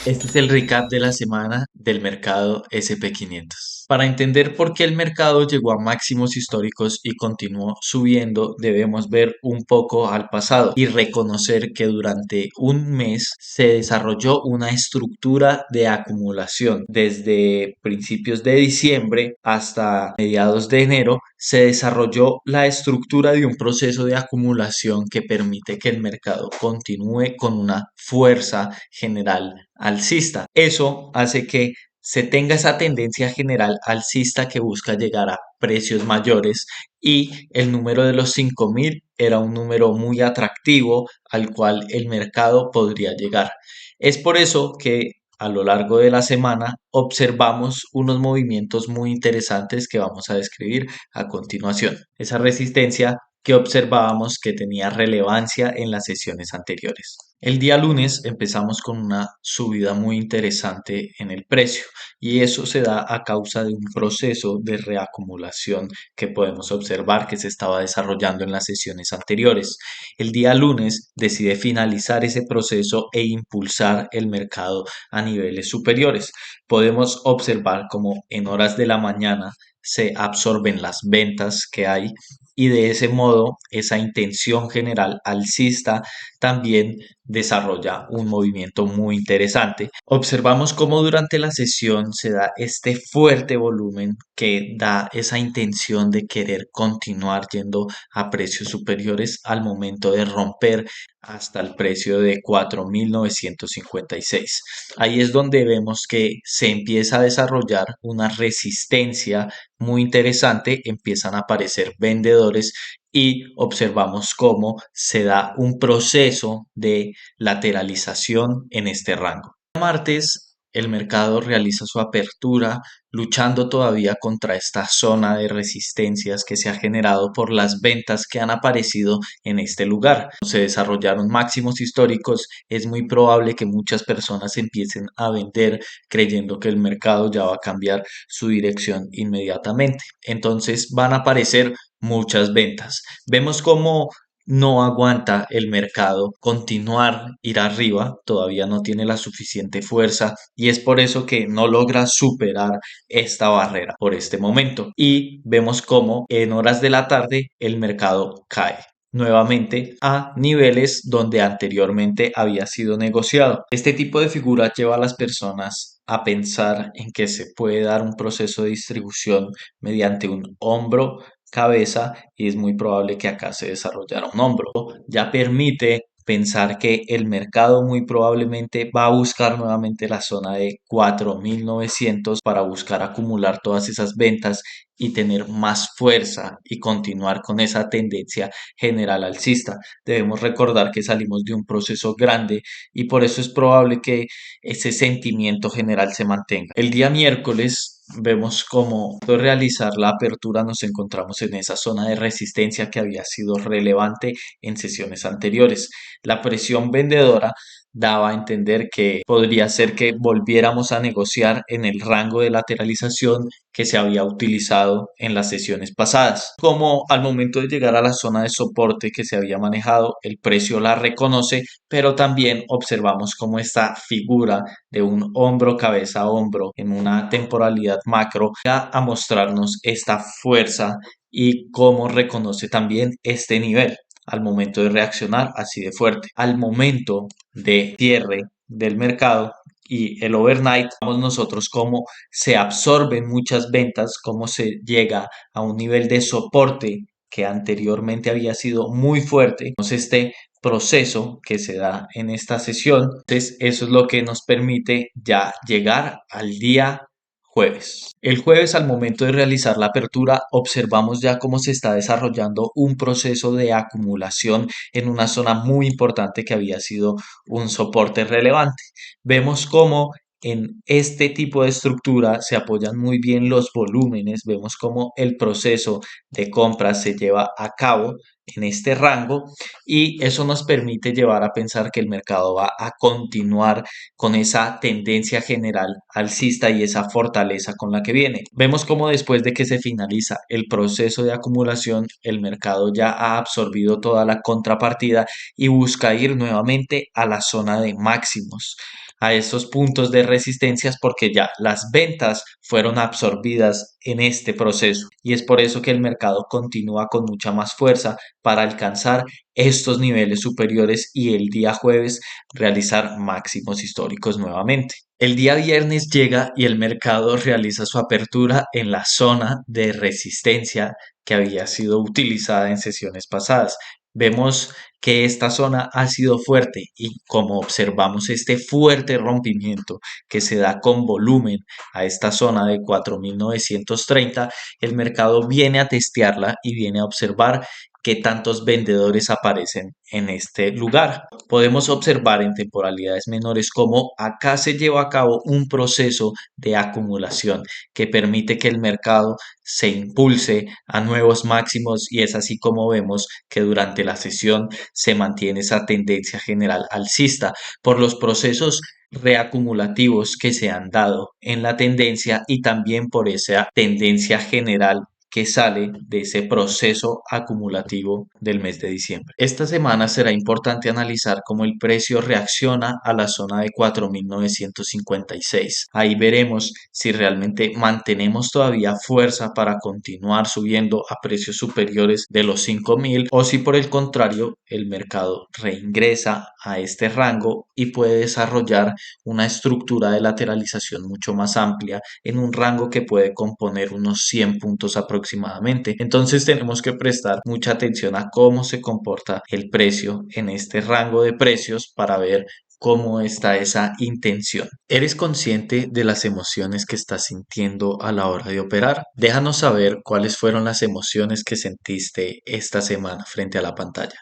Este es el recap de la semana del mercado SP500. Para entender por qué el mercado llegó a máximos históricos y continuó subiendo, debemos ver un poco al pasado y reconocer que durante un mes se desarrolló una estructura de acumulación. Desde principios de diciembre hasta mediados de enero se desarrolló la estructura de un proceso de acumulación que permite que el mercado continúe con una fuerza general alcista. Eso hace que se tenga esa tendencia general alcista que busca llegar a precios mayores y el número de los 5.000 era un número muy atractivo al cual el mercado podría llegar. Es por eso que a lo largo de la semana observamos unos movimientos muy interesantes que vamos a describir a continuación. Esa resistencia que observábamos que tenía relevancia en las sesiones anteriores. El día lunes empezamos con una subida muy interesante en el precio y eso se da a causa de un proceso de reacumulación que podemos observar que se estaba desarrollando en las sesiones anteriores. El día lunes decide finalizar ese proceso e impulsar el mercado a niveles superiores. Podemos observar como en horas de la mañana se absorben las ventas que hay y de ese modo esa intención general alcista también desarrolla un movimiento muy interesante. Observamos cómo durante la sesión se da este fuerte volumen que da esa intención de querer continuar yendo a precios superiores al momento de romper hasta el precio de 4.956. Ahí es donde vemos que se empieza a desarrollar una resistencia muy interesante, empiezan a aparecer vendedores y observamos cómo se da un proceso de lateralización en este rango. El martes, el mercado realiza su apertura luchando todavía contra esta zona de resistencias que se ha generado por las ventas que han aparecido en este lugar. Se desarrollaron máximos históricos, es muy probable que muchas personas empiecen a vender creyendo que el mercado ya va a cambiar su dirección inmediatamente. Entonces van a aparecer muchas ventas. Vemos cómo no aguanta el mercado continuar ir arriba, todavía no tiene la suficiente fuerza y es por eso que no logra superar esta barrera por este momento. Y vemos cómo en horas de la tarde el mercado cae nuevamente a niveles donde anteriormente había sido negociado. Este tipo de figura lleva a las personas a pensar en que se puede dar un proceso de distribución mediante un hombro cabeza y es muy probable que acá se desarrollara un hombro. Ya permite pensar que el mercado muy probablemente va a buscar nuevamente la zona de 4.900 para buscar acumular todas esas ventas y tener más fuerza y continuar con esa tendencia general alcista. Debemos recordar que salimos de un proceso grande y por eso es probable que ese sentimiento general se mantenga. El día miércoles vemos cómo de realizar la apertura nos encontramos en esa zona de resistencia que había sido relevante en sesiones anteriores. La presión vendedora daba a entender que podría ser que volviéramos a negociar en el rango de lateralización que se había utilizado en las sesiones pasadas. Como al momento de llegar a la zona de soporte que se había manejado, el precio la reconoce, pero también observamos cómo esta figura de un hombro, cabeza, hombro en una temporalidad macro va a mostrarnos esta fuerza y cómo reconoce también este nivel al momento de reaccionar así de fuerte. Al momento de cierre del mercado y el overnight, vemos nosotros cómo se absorben muchas ventas, cómo se llega a un nivel de soporte que anteriormente había sido muy fuerte. Entonces, este proceso que se da en esta sesión, entonces eso es lo que nos permite ya llegar al día jueves. El jueves, al momento de realizar la apertura, observamos ya cómo se está desarrollando un proceso de acumulación en una zona muy importante que había sido un soporte relevante. Vemos cómo en este tipo de estructura se apoyan muy bien los volúmenes, vemos cómo el proceso de compra se lleva a cabo en este rango y eso nos permite llevar a pensar que el mercado va a continuar con esa tendencia general alcista y esa fortaleza con la que viene. Vemos cómo después de que se finaliza el proceso de acumulación, el mercado ya ha absorbido toda la contrapartida y busca ir nuevamente a la zona de máximos. a esos puntos de resistencias porque ya las ventas fueron absorbidas en este proceso y es por eso que el mercado continúa con mucha más fuerza para alcanzar estos niveles superiores y el día jueves realizar máximos históricos nuevamente. El día viernes llega y el mercado realiza su apertura en la zona de resistencia que había sido utilizada en sesiones pasadas. Vemos que esta zona ha sido fuerte y como observamos este fuerte rompimiento que se da con volumen a esta zona de 4.930, el mercado viene a testearla y viene a observar qué tantos vendedores aparecen en este lugar. Podemos observar en temporalidades menores cómo acá se lleva a cabo un proceso de acumulación que permite que el mercado se impulse a nuevos máximos y es así como vemos que durante la sesión se mantiene esa tendencia general alcista por los procesos reacumulativos que se han dado en la tendencia y también por esa tendencia general que sale de ese proceso acumulativo del mes de diciembre. Esta semana será importante analizar cómo el precio reacciona a la zona de 4.956. Ahí veremos si realmente mantenemos todavía fuerza para continuar subiendo a precios superiores de los 5.000 o si por el contrario el mercado reingresa a este rango y puede desarrollar una estructura de lateralización mucho más amplia en un rango que puede componer unos 100 puntos aproximadamente. Entonces tenemos que prestar mucha atención a cómo se comporta el precio en este rango de precios para ver cómo está esa intención. ¿Eres consciente de las emociones que estás sintiendo a la hora de operar? Déjanos saber cuáles fueron las emociones que sentiste esta semana frente a la pantalla.